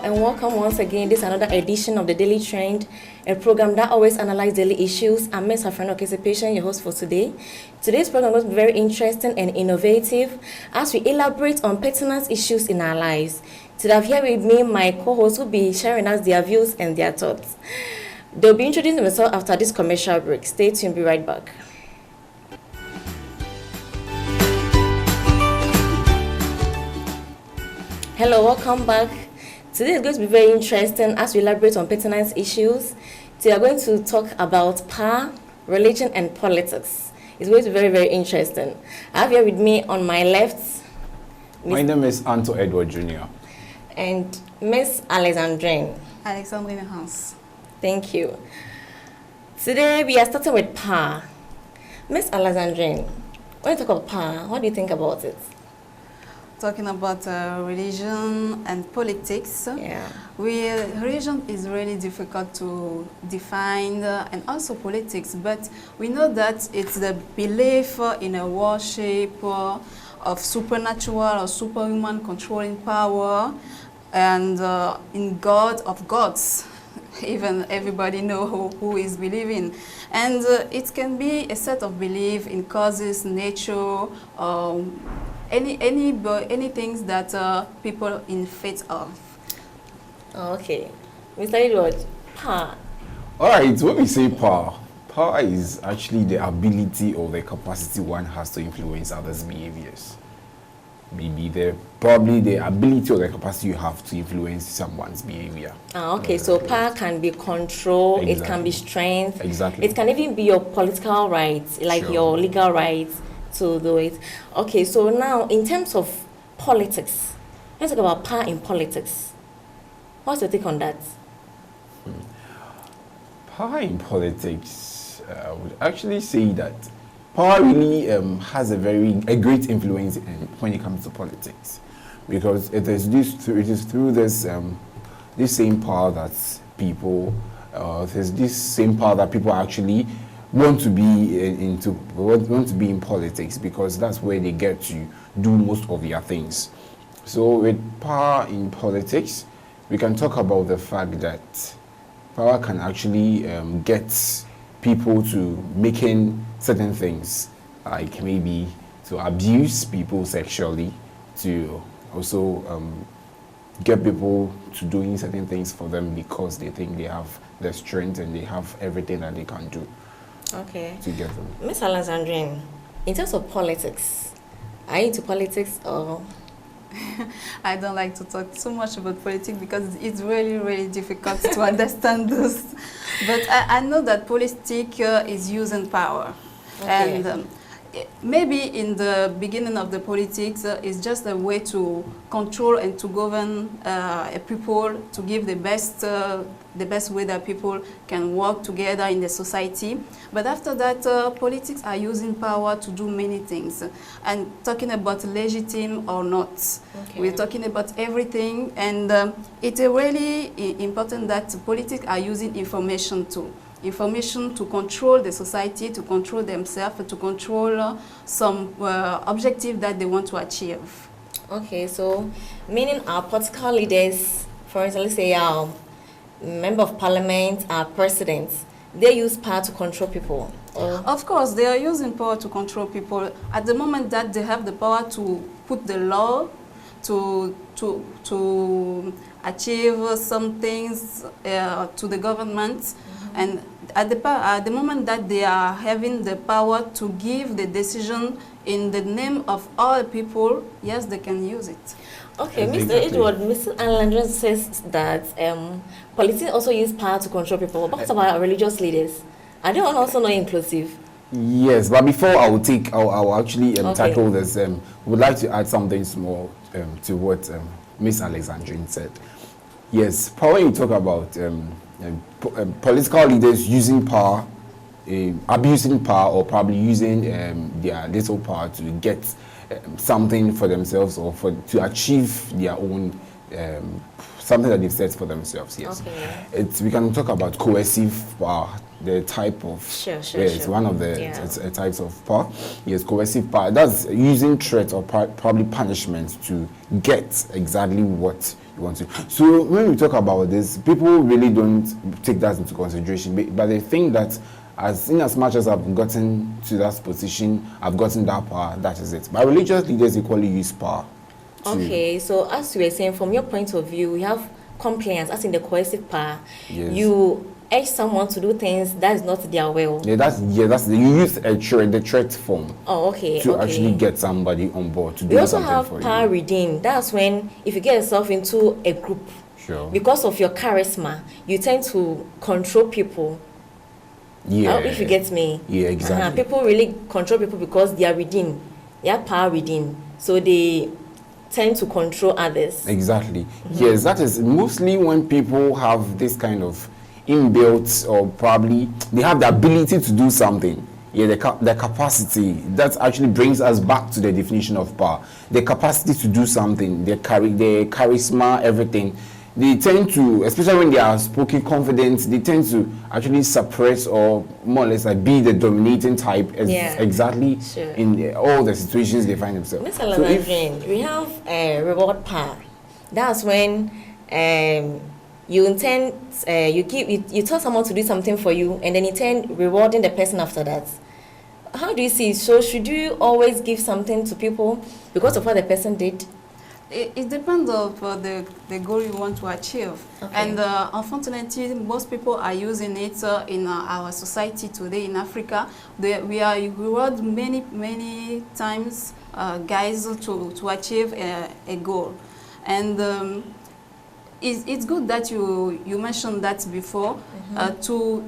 and welcome once again. This is another edition of the Daily Trend, a program that always analyzes daily issues. I'm Ms. Occupation, your host for today. Today's program is very interesting and innovative as we elaborate on pertinent issues in our lives. Today, here with me, my co-hosts will be sharing us their views and their thoughts. They'll be introducing themselves after this commercial break. Stay tuned, be right back. Hello, welcome back. Today is going to be very interesting as we elaborate on pertinent issues. Today we are going to talk about power, religion, and politics. It's going to be very, very interesting. I have here with me on my left, My name is Anto Edward Jr. and Miss Alexandrine. Alexandrine Hans. Thank you. Today we are starting with power. Miss Alexandrine, when you talk about power, what do you think about it? Talking about religion and politics. Yeah. Religion is really difficult to define and also politics, but we know that it's the belief in a worship of supernatural or superhuman controlling power and in God of gods. Even everybody know who is believing, and it can be a set of belief in causes, nature, any things that people in faith of. Okay, Mr. Edward, power. All right, when we say power is actually the ability or the capacity one has to influence others' behaviors. Maybe probably the ability or the capacity you have to influence someone's behavior. Okay, so power can be control, Exactly. It can be strength. Exactly. It can even be your political rights, like Sure. your legal rights to do it. Okay, so now in terms of politics, let's talk about power in politics. What's your take on that? Power in politics, I would actually say that power really has a great influence when it comes to politics, because it is through this same power that people there's this same power that people actually want to be in politics, because that's where they get to do most of their things. So with power in politics, we can talk about the fact that power can actually get people to making certain things, like maybe to abuse people sexually, to also get people to doing certain things for them because they think they have the strength and they have everything that they can do. Okay. To get them. Miss Alexandrine, in terms of politics, are you into politics or? I don't like to talk too much about politics because it's really, really difficult to understand this. But I know that politics is using power. Okay. And maybe in the beginning of the politics, it's just a way to control and to govern a people, to give the best way that people can work together in the society. But after that, politics are using power to do many things. And talking about legitimate or not, Okay. we're talking about everything. And it's really important that politics are using information too. Information to control the society, to control themselves, to control some objective that they want to achieve. Okay, so meaning our political leaders, for instance, let's say our member of parliament, our presidents, they use power to control people. Of course, they are using power to control people. At the moment that they have the power to put the law, to achieve some things to the government, and at the moment that they are having the power to give the decision in the name of all people, yes, they can use it. Okay, Yes, Mr. exactly. Edward, Mr. Alexandrine says that politicians also use power to control people. But what about our religious leaders? Are they also not inclusive? Yes, but before I will actually Okay. tackle this, would like to add something small to what Miss Alexandrine said. Yes, power, you talk about political leaders using power, abusing power, or probably using their little power to get something for themselves or to achieve their own something that they've set for themselves. Yes, Okay. we can talk about coercive power, the type of it's one of the types of power. Yes, coercive power. That's using threat or probably punishment to get exactly what you want to. So when we talk about this, people really don't take that into consideration, but they think that as much as I've gotten to that position, I've gotten that power, that is it. But religious leaders equally use power. Okay, so as you were saying, from your point of view, we have compliance, as in the coercive power. Yes. You urge someone to do things that is not their will. You use the threat form. Oh, okay. To actually get somebody on board to do we something also for have power you. redeem. That's when, if you get yourself into a group, Sure. because of your charisma, you tend to control people. Yeah. If you get me. Yeah, exactly. People really control people because they are redeemed. They are power redeemed. So they tend to control others. Exactly. Yes, that is mostly when people have this kind of inbuilt, or probably they have the ability to do something. Yeah, the capacity. That actually brings us back to the definition of power. The capacity to do something, the charisma, everything. They tend to, especially when they are spoken confident, they tend to actually suppress or more or less like be the dominating type exactly in all the situations they find themselves. Mr. Lavandrin, we have reward power. That's when you intend, you tell someone to do something for you, and then you intend rewarding the person after that. How do you see it? So should you always give something to people because of what the person did? It depends on the goal you want to achieve. Okay. And unfortunately, most people are using it in our society today in Africa. We reward many times guys to achieve a goal. And it's good that you mentioned that before, to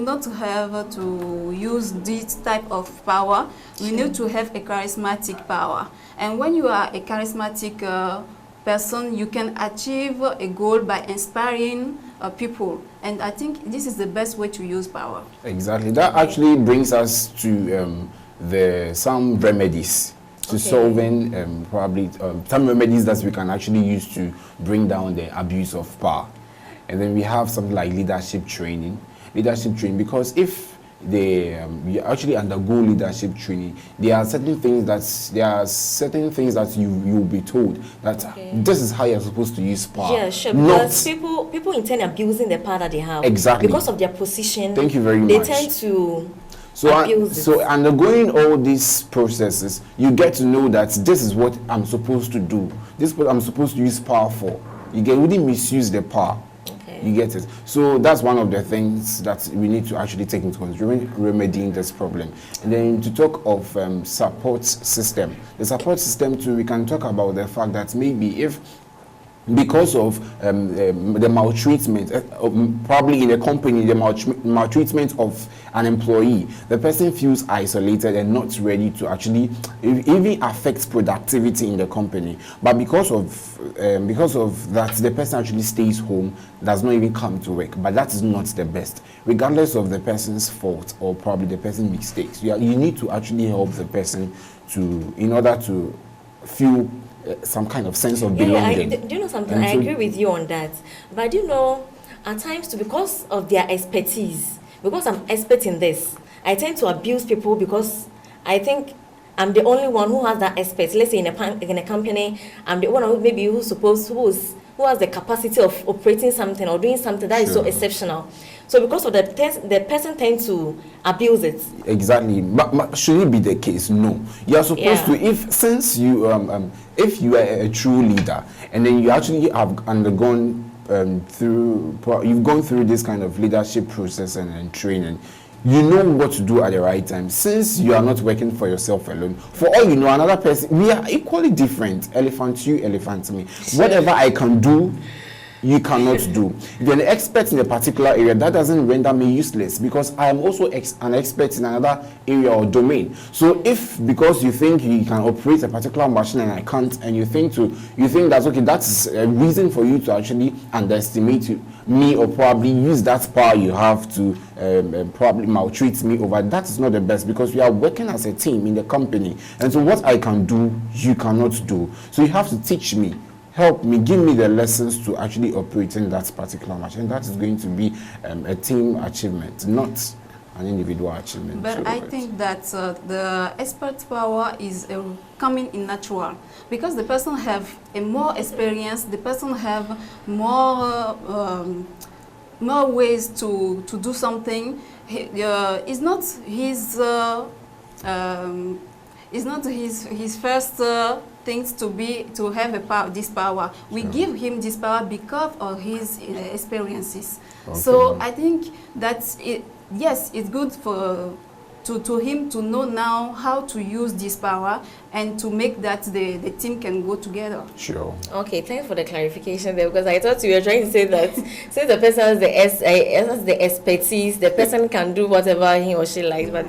not have to use this type of power. We need to have a charismatic power. And when you are a charismatic person, you can achieve a goal by inspiring people. And I think this is the best way to use power. Exactly. That actually brings us to some remedies to solving probably some remedies that we can actually use to bring down the abuse of power. And then we have something like leadership training, because if they actually undergo leadership training, there are certain things that you'll be told that this is how you're supposed to use power. Yeah, sure. Because people intend abusing the power that they have. Exactly. Because of their position. Thank you very much. They tend to abuse it. So undergoing all these processes, you get to know that this is what I'm supposed to do. This is what I'm supposed to use power for. You really misuse the power. You get it. So that's one of the things that we need to actually take into consideration, remedying this problem. And then to talk of support system. The support system too, we can talk about the fact that maybe if because of the maltreatment, probably in a company, the maltreatment of an employee, the person feels isolated and not ready to actually even affect productivity in the company. But because of that, the person actually stays home, does not even come to work. But that is not the best, regardless of the person's fault or probably the person's mistakes. You need to actually help the person in order to feel some kind of sense of belonging. Do you know something? I agree with you on that. But you know, at times, because of their expertise, because I'm expert in this, I tend to abuse people because I think I'm the only one who has that expert. Let's say in a company, I'm the one who who has the capacity of operating something or doing something that is so exceptional. So because of the person tends to abuse it. Exactly. But should it be the case? No. You are supposed to, if you are a true leader and then you actually have undergone you've gone through this kind of leadership process and training, you know what to do at the right time. Since you are not working for yourself alone, for all you know, another person, we are equally different. Elephant you, elephant me. Whatever I can do, you cannot do. If you're an expert in a particular area, that doesn't render me useless, because I am also an expert in another area or domain. So if because you think you can operate a particular machine and I can't, and you think that's okay, that's a reason for you to actually underestimate me or probably use that power you have to probably maltreat me over, that is not the best, because we are working as a team in the company. And so what I can do, you cannot do. So you have to teach me. help me, give me the lessons to actually operate in that particular match. And that is going to be a team achievement, not an individual achievement. But I think that the expert power is coming in natural, because the person have a more experience, the person have more ways to do something. It's not his first things to have this power. We give him this power because of his experiences. Okay. So I think that's it. Yes, it's good to him to know now how to use this power and to make that the team can go together. Sure. Okay, thanks for the clarification there, because I thought you were trying to say that since the person has the expertise, the person can do whatever he or she likes, but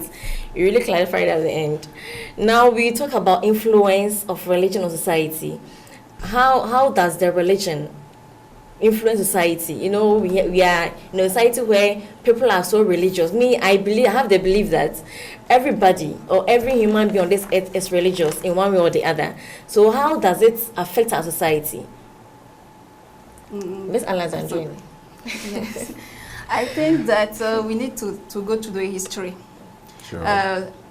you really clarified at the end. Now we talk about influence of religion on society. How does the religion influence society? You know, we are in a society where people are so religious. I have the belief that everybody or every human being on this earth is religious in one way or the other. So how does it affect our society? Ms. Alexandrine. Yes. I think that we need to go to the history. Sure.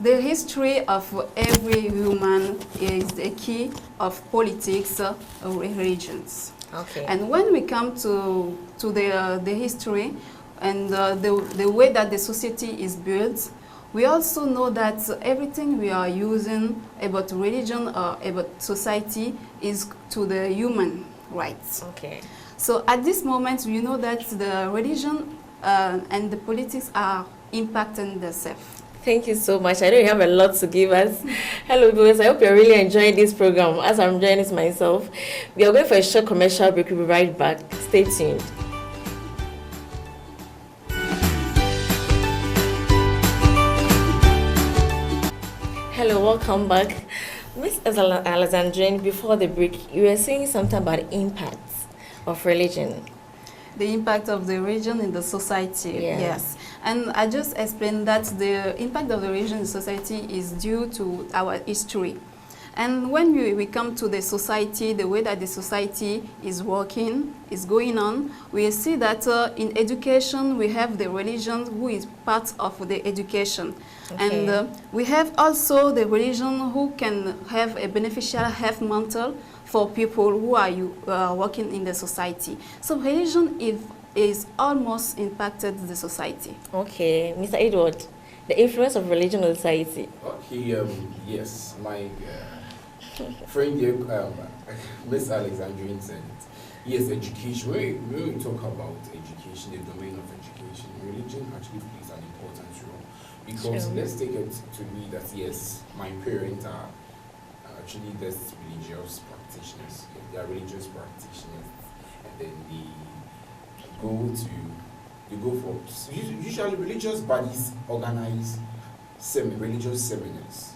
The history of every human is the key of politics or religions. Okay. And when we come to the history and the way that the society is built, we also know that everything we are using about religion or about society is to the human rights. Okay. So at this moment, we know that the religion and the politics are impacting themselves. Thank you so much. I know you have a lot to give us. Hello, viewers. I hope you're really enjoying this program as I'm enjoying it myself. We are going for a short commercial break. We'll be right back. Stay tuned. Hello, welcome back. Ms. Alexandrine, before the break, you were saying something about the impact of religion. The impact of the religion in the society, Yeah. yes. And I just explained that the impact of the religion in society is due to our history. And when we come to the society, the way that the society is working, is going on, we see that in education we have the religion who is part of the education. Okay. And we have also the religion who can have a beneficial health mental for people who are working in the society. So religion is almost impacted the society. Okay, Mr. Edward, the influence of religion on society. Okay, yes, my friend here, Miss Alexandrine said, yes, education. When we talk about education, the domain of education, religion actually plays an important role. Because Sure. let's take it to me that, yes, my parents are actually just religious practitioners. They are religious practitioners. And then they go for, usually religious bodies organize religious seminars.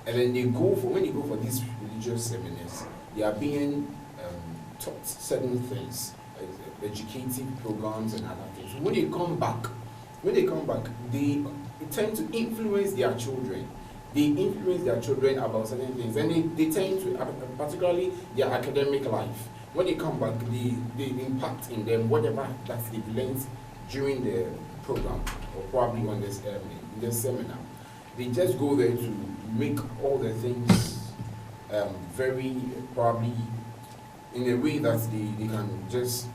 And then when they go for these religious seminars, they are being taught certain things, like educative programs and other things. When they come back, they tend to influence their children. They influence their children about certain things, and they tend to, particularly their academic life. When they come back, they impact in them whatever that they've learned during the program or probably on this seminar. They just go there to make all the things very probably in a way that they can just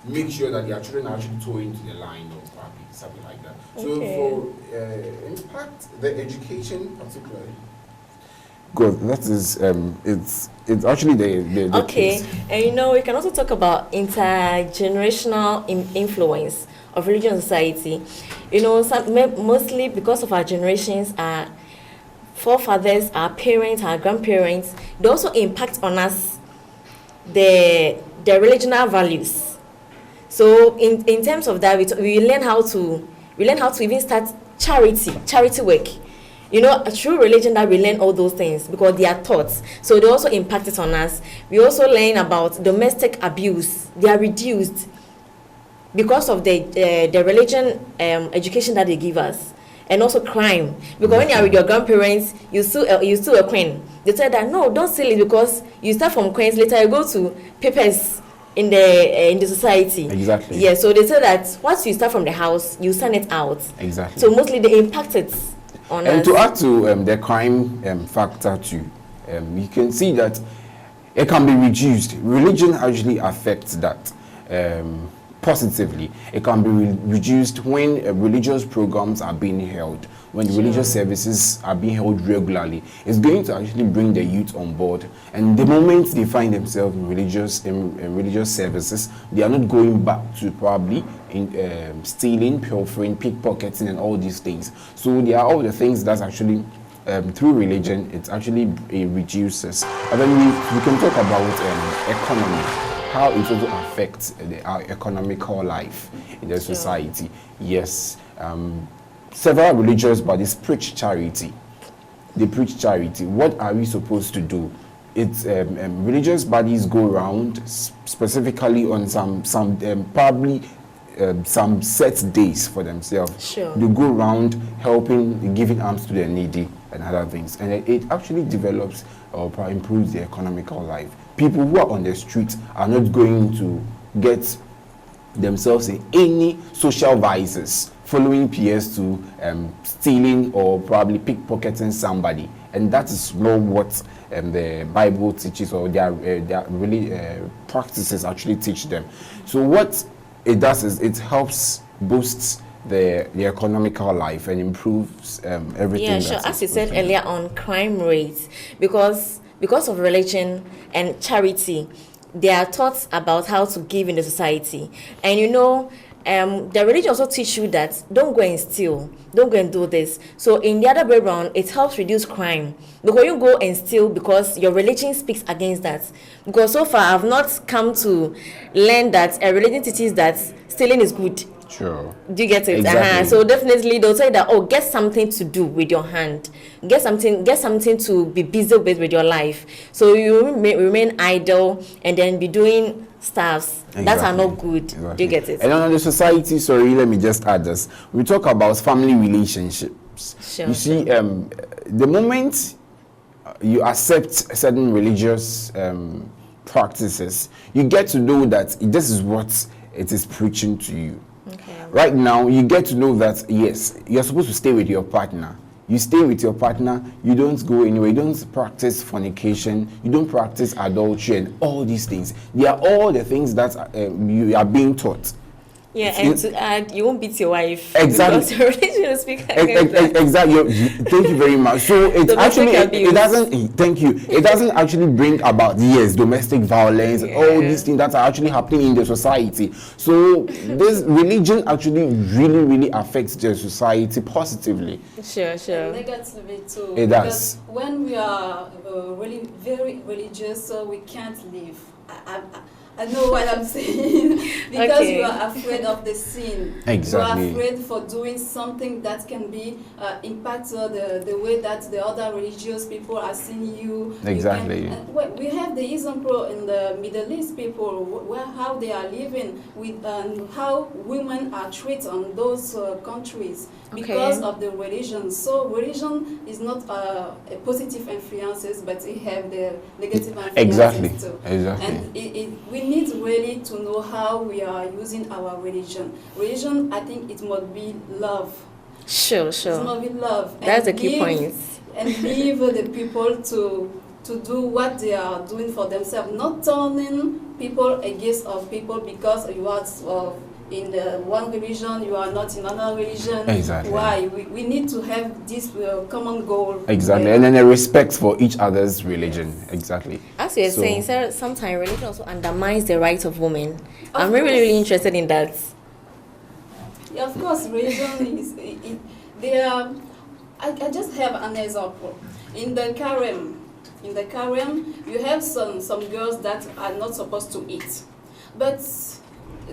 make sure that their children are actually toe into the line or probably something like that. Okay. So for impact, the education particularly. Good. That is it's actually the Okay, case. and you know, we can also talk about intergenerational influence of religion in society. You know, mostly because of our generations, our forefathers, our parents, our grandparents, they also impact on us the religional values. So in terms of that, we learn how to even start charity work. You know, through religion that we learn all those things because they are taught. So they also impact it on us. We also learn about domestic abuse. They are reduced because of the religion education that they give us. and also crime. Because when you are with your grandparents, you still a queen. They tell that no, don't steal it because you start from queens. Later you go to papers in the society. Exactly. Yeah. So they say that once you start from the house, you send it out. Exactly. So mostly they impact it on us. And to add to the crime factor too, you can see that it can be reduced. Religion actually affects that positively. It can be reduced when religious programs are being held, when religious services are being held regularly. It's going to actually bring the youth on board, and the moment they find themselves in religious services, they are not going back to probably in stealing, pilfering, pickpocketing, and all these things. So they are all the things that's actually through religion, it actually reduces. And then we can talk about economy, how it also affects our economical life in the society. Yes, several religious bodies preach charity. They preach charity. What are we supposed to do? It's religious bodies go around specifically on some probably some set days for themselves. Sure. They go around helping, giving alms to the needy and other things, and it actually develops or improves the economical life. People who are on the street are not going to get themselves in any social vices, following peers to stealing or probably pickpocketing somebody, and that is not what the Bible teaches, or their really practices actually teach them. So what it does is it helps boost the economical life and improves everything. Yeah, sure. As you said earlier on crime rates, because of religion and charity, there are thoughts about how to give in the society. And you know, the religion also teach you that don't go and steal, don't go and do this. So in the other way around, it helps reduce crime. Because you go and steal because your religion speaks against that. Because so far I've not come to learn that a religion teaches that stealing is good. Sure. Do you get it? Exactly. So definitely they'll say that, oh, get something to do with your hand. Get something to be busy with your life. So you remain idle and then be doing stuffs that are not good. Exactly. Do you get it? And on the society, sorry, let me just add this. We talk about family relationships. Sure. You see, the moment you accept certain religious practices, you get to know that this is what it is preaching to you. Okay. Right now, you get to know that, yes, you're supposed to stay with your partner. You stay with your partner, you don't go anywhere, you don't practice fornication, you don't practice adultery and all these things. They are all the things that you are being taught. Yeah, and to add, you won't beat your wife. Exactly. Because your religion will speak against that. Exactly. Thank you very much. So it actually it doesn't. Thank you. It doesn't actually bring about domestic violence and all these things that are actually happening in the society. So this religion actually really affects the society positively. Sure. Negatively too. It does. When we are really very religious, we can't live. I know what I'm saying. Because you are afraid of the sin. Exactly. You are afraid for doing something that can be impact the way that the other religious people are seeing you. Exactly. We have the example in the Middle East people, how they are living with how women are treated on those countries because of the religion. So religion is not a positive influences, but it have the negative influences too. Exactly. And we need really to know how we are using our religion. Religion, I think it must be love. Sure. It must be love. That's the key point. And leave the people to do what they are doing for themselves, not turning people against of people because you are in the one religion, you are not in another religion. Exactly. Why? We need to have this common goal. Exactly. And then a respect for each other's religion. Exactly. As you're saying, Sarah, sometimes religion also undermines the rights of women. I'm really interested in that. Yeah, of course, religion is I just have an example. In the Karen, you have some girls that are not supposed to eat, but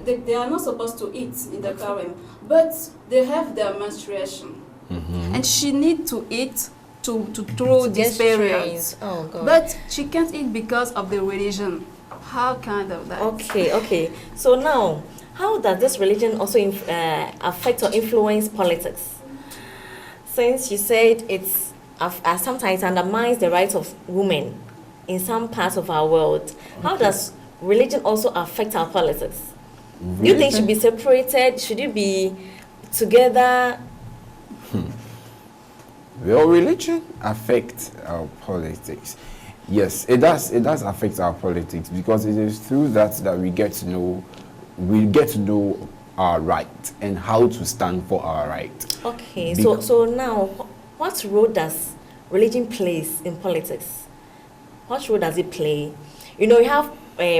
they are not supposed to eat in the Karen, but they have their menstruation, and she need to eat to through this period. Oh God! But she can't eat because of the religion. How kind of that? Okay. So now, how does this religion also affect or influence politics? since you said it's sometimes undermines the rights of women in some parts of our world, how does religion also affect our politics? Do you think it should be separated? Should it be together? Well, religion affects our politics. Yes, it does. It does affect our politics because it is through that we get to know our right and how to stand for our right. Okay, so now, what role does religion plays in politics? What role does it play? You know, you have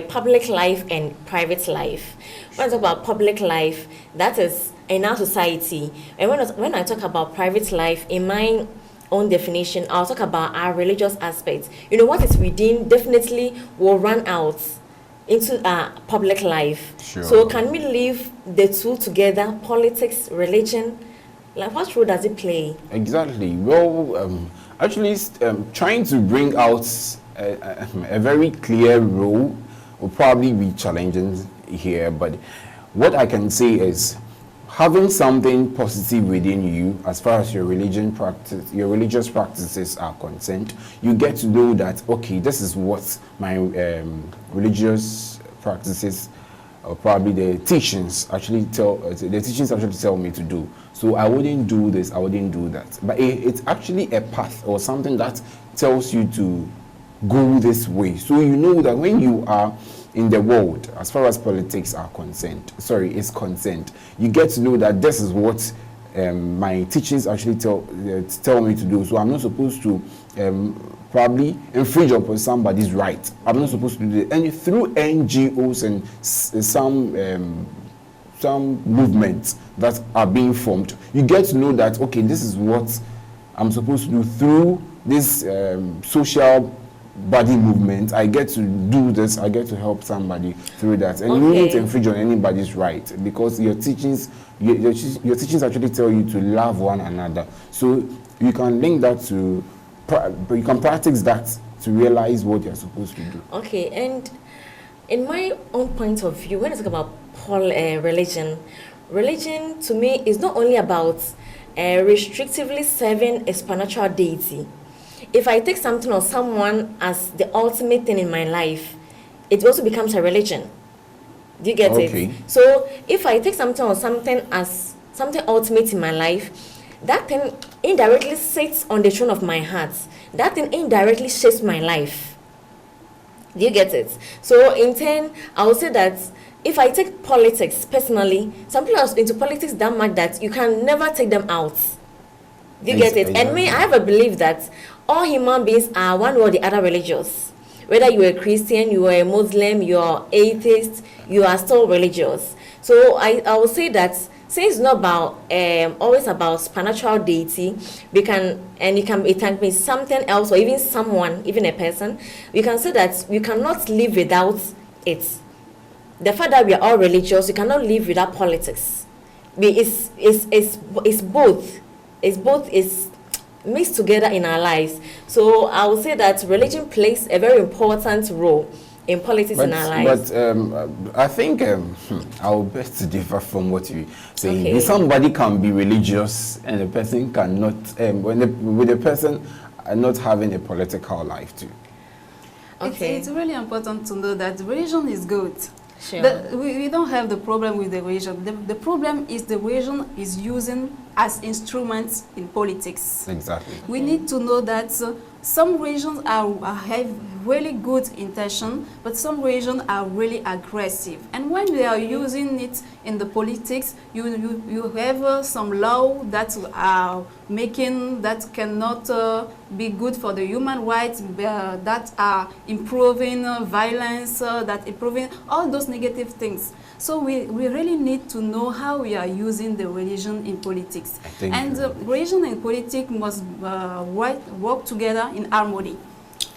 public life and private life. When I talk about public life, that is in our society. And when I talk about private life, in my own definition, I'll talk about our religious aspects. You know, what is within definitely will run out into public life. Sure. So can we leave the two together, politics, religion? Like, what role does it play? Exactly. Well, actually, trying to bring out a very clear role will probably be challenging here, but what I can say is having something positive within you as far as your religious practices are concerned, you get to know that, okay, this is what my religious practices or probably the teachings actually tell me to do. So I wouldn't do this, I wouldn't do that. But it's actually a path or something that tells you to go this way. So you know that when you are in the world, as far as politics are concerned, you get to know that this is what my teachings actually tell me to do. So I'm not supposed to probably infringe upon somebody's right. I'm not supposed to do that. And through NGOs and some movements that are being formed, you get to know that, okay, this is what I'm supposed to do through this social body movement. I get to do this, I get to help somebody through that. And you don't infringe on anybody's right because your teachings actually tell you to love one another. So you can link that to, you can practice that to realize what you're supposed to do. Okay, and in my own point of view, when I talk about religion to me is not only about restrictively serving a spiritual deity. If I take something or someone as the ultimate thing in my life, it also becomes a religion. Do you get it? So if I take something or something as something ultimate in my life, that thing indirectly sits on the throne of my heart. That thing indirectly shapes my life. Do you get it? So in turn, I would say that if I take politics personally, some people are into politics that much that you can never take them out. Do you get it? Exactly. And me, I have a belief that all human beings are one or the other religious. Whether you are a Christian, you are a Muslim, you are atheist, you are still religious. So I will say that since it's not about always about spiritual deity, it can be something else or even someone, even a person. We can say that we cannot live without it. The fact that we are all religious, you cannot live without politics. It's both. It's mixed together in our lives. So I would say that religion plays a very important role in politics in our lives. But I think I'll best to differ from what you say. Okay. Somebody can be religious and a person cannot, with a person not having a political life too. Okay. It's really important to know that religion is good. Sure. We don't have the problem with the religion. The problem is the religion is using as instruments in politics. Exactly. We need to know that some religions have really good intention, but some religions are really aggressive. And when we are using it in the politics, you have some law that are making that cannot be good for the human rights, that are improving violence, that improving all those negative things. So we really need to know how we are using the religion in politics. And religion and politics must work together in harmony.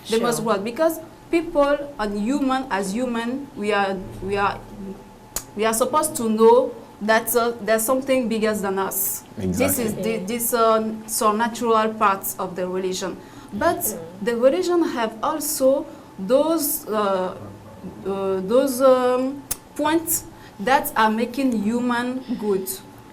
They must work because people and human, we are supposed to know that there's something bigger than us. Exactly. This is so natural parts of the religion. But the religion have also those points that are making human good.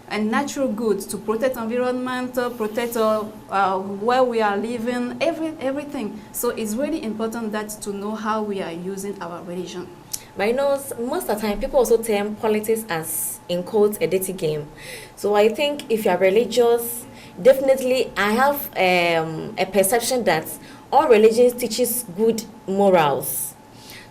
and natural goods to protect environment, protect where we are living, everything. So it's really important that to know how we are using our religion. But you know, most of the time, people also term politics as, in quotes, a dirty game. So I think if you are religious, definitely I have a perception that all religions teaches good morals.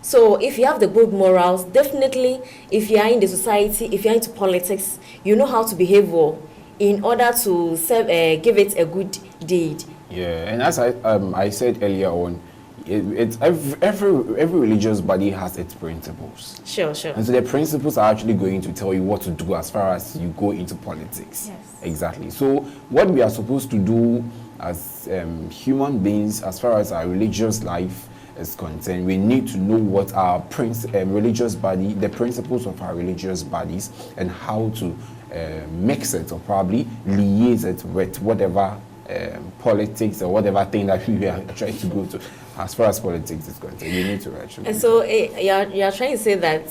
So if you have the good morals, definitely if you are in the society, if you are into politics, you know how to behave well in order to serve, give it a good deed. Yeah, and as I said earlier on, it's every religious body has its principles. Sure. And so the principles are actually going to tell you what to do as far as you go into politics. Yes. Exactly. So what we are supposed to do as human beings, as far as our religious life is concerned, we need to know what our religious body, the principles of our religious bodies, and how to mix it or probably liaise it with whatever politics or whatever thing that we are trying to go to. As far as politics is concerned, we need to actually. And so you're trying to say that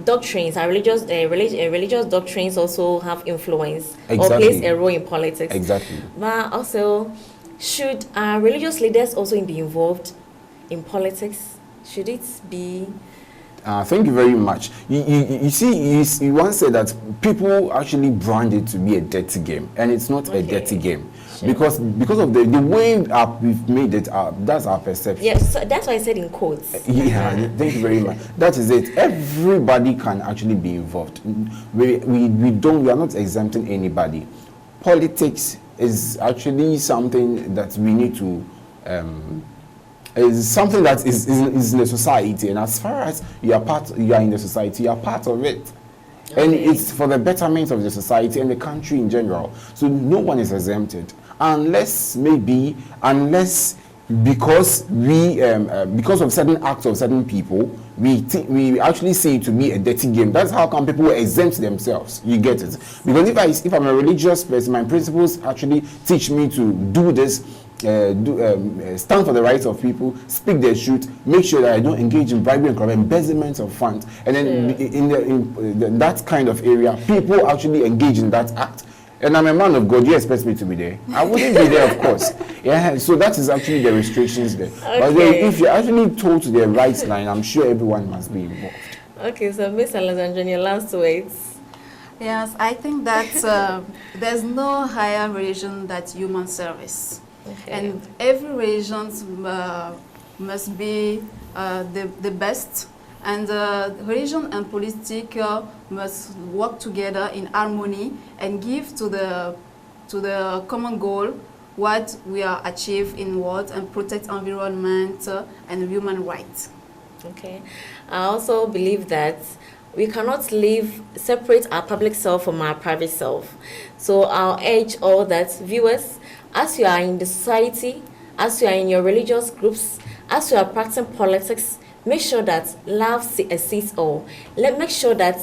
doctrines, our religious doctrines also have influence or plays a role in politics. Exactly. But also, should religious leaders also be involved in politics? Should it be? Thank you very much. You see, you once said that people actually brand it to be a dirty game, and it's not a dirty game. Sure. Because of the way we've made it, that's our perception. Yes, so that's why I said in quotes. Yeah, thank you very much. That is it. Everybody can actually be involved. We are not exempting anybody. Politics is actually something that we need to. Is something that is in the society, and as far as you are in the society, you are part of it. Okay. And it's for the betterment of the society and the country in general. So no one is exempted, unless because of certain acts of certain people, we actually see it to be a dirty game. That's how come people exempt themselves. You get it? Because if I'm a religious person, my principles actually teach me to do this. Stand for the rights of people, speak their truth, make sure that I don't engage in bribery and embezzlement of funds, and then in that kind of area, people actually engage in that act. And I'm a man of God. You expect me to be there? I wouldn't be there, of course. Yeah. So that is actually the restrictions there. Okay. But if you're actually told to the right line, I'm sure everyone must be involved. Okay. So Miss Alexandra, your last words. Yes, I think that there's no higher religion than human service. Okay. And every religion must be the best, and religion and politics must work together in harmony and give to the common goal what we are achieve in world and protect environment and human rights. Okay, I also believe that we cannot separate our public self from our private self. So I'll urge all that viewers, as you are in the society, as you are in your religious groups, as you are practicing politics, make sure that love sees all. Make sure that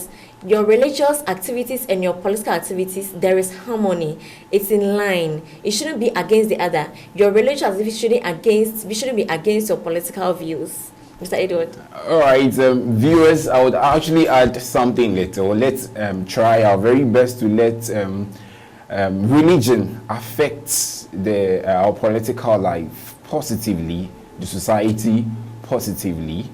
your religious activities and your political activities, there is harmony. It's in line. It shouldn't be against the other. Your religious activities shouldn't be against your political views. Mr. Edward. All right, viewers, I would actually add something little. Let's try our very best to let religion affect our political life positively, the society positively.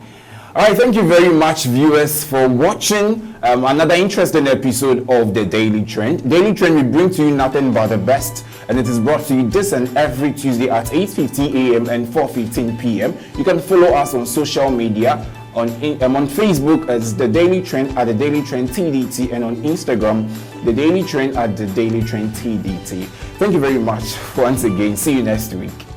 All right, thank you very much, viewers, for watching another interesting episode of The Daily Trend. Daily Trend, we bring to you nothing but the best, and it is brought to you this and every Tuesday at 8:50 a.m. and 4:15 p.m. You can follow us on social media. On Facebook as The Daily Trend at The Daily Trend TDT, and on Instagram The Daily Trend at The Daily Trend TDT. Thank you very much once again. See you next week.